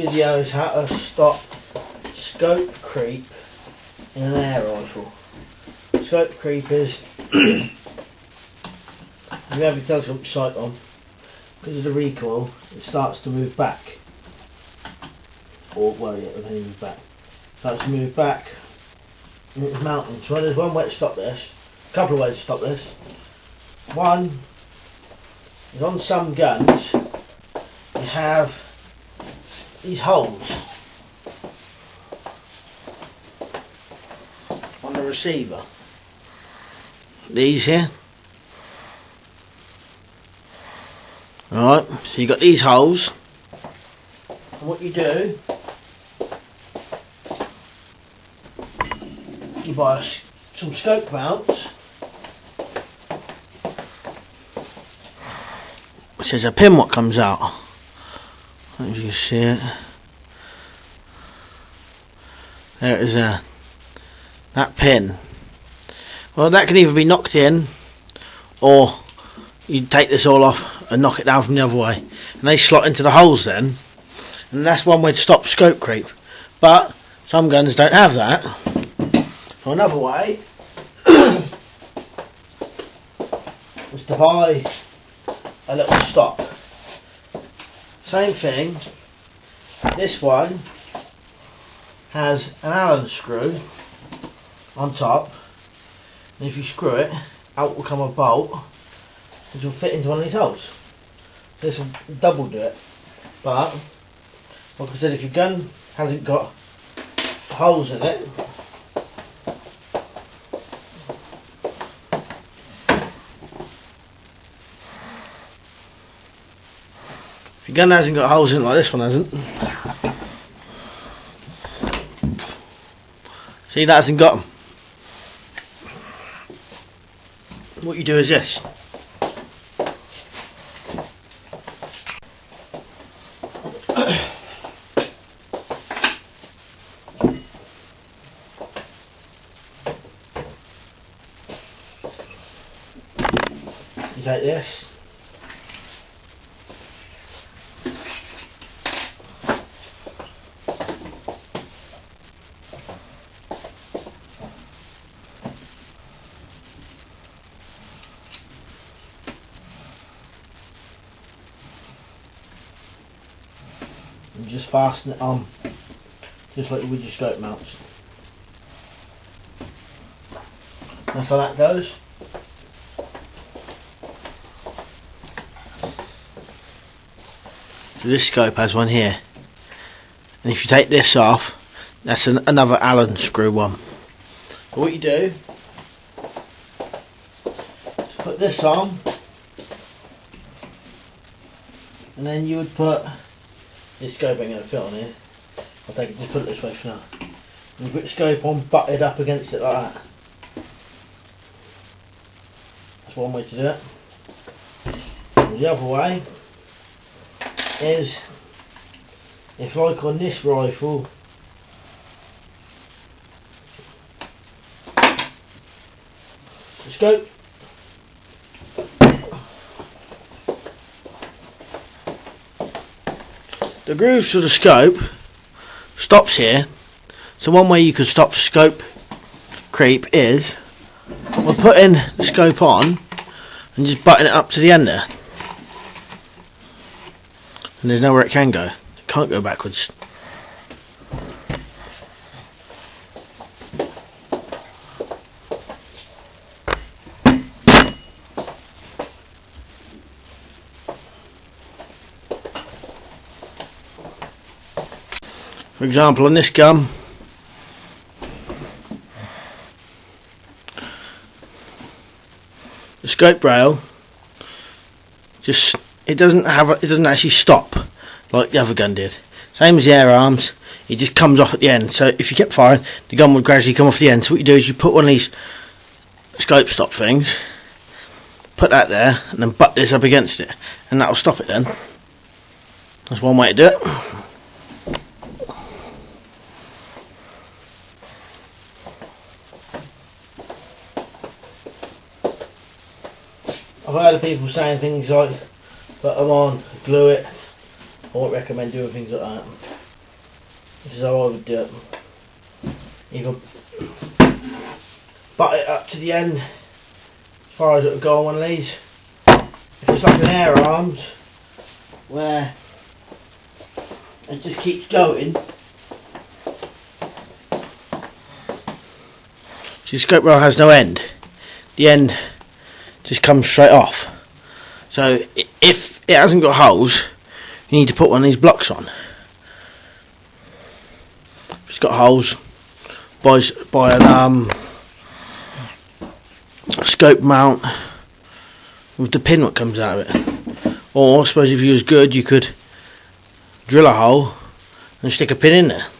video is how to stop scope creep in an air rifle. Scope creep is you have your telescope sight on, because of the recoil it starts to move back, or well yeah, it'll only move back. Starts to move back and it's mounting. So there's one way to stop this, a couple of ways to stop this. One is on some guns you have these holes on the receiver. These here. Alright, so you've got these holes, and what you do, you buy some scope mounts, which is a pin what comes out. I don't know if you can see it. There it is there. That pin. Well, that can either be knocked in, or you take this all off and knock it down from the other way, and they slot into the holes then, and that's one way to stop scope creep. But some guns don't have that. So another way is to buy a little stop. Same thing, this one has an Allen screw on top, and if you screw it, out will come a bolt which will fit into one of these holes. This will double do it, but like I said, if your gun hasn't got holes in it, if your gun hasn't got holes in it like this one hasn't, see, that hasn't got them. What you do is this. You take this, and just fasten it on, just like you would your scope mounts. That's how that goes. So this scope has one here, and if you take this off, that's another Allen screw one. But what you do is put this on, and then you would put this scope ain't going to fit on here. I'll take it, just put it this way for now. And you put the scope on, butted up against it like that. That's one way to do it. And the other way is, if like on this rifle, the scope the grooves of the scope stops here. So one way you can stop scope creep is by putting the scope on and just button it up to the end there, and there's nowhere it can go. It can't go backwards. For example, on this gun, the scope rail it doesn't actually stop like the other gun did. Same as the air arms, it just comes off at the end. So if you kept firing, the gun would gradually come off the end. So what you do is you put one of these scope stop things, put that there, and then butt this up against it, and that will stop it then. That's one way to do it. I've heard of people saying things like put them on, glue it. I won't recommend doing things like that. This is how I would do it. Either butt it up to the end as far as it would go on one of these. If it's like an air arms where it just keeps going. See, the scope rail has no end. The end just comes straight off. So if it hasn't got holes, you need to put one of these blocks on. If it's got holes, buy an scope mount with the pin that comes out of it. Or I suppose if you was good, you could drill a hole and stick a pin in there.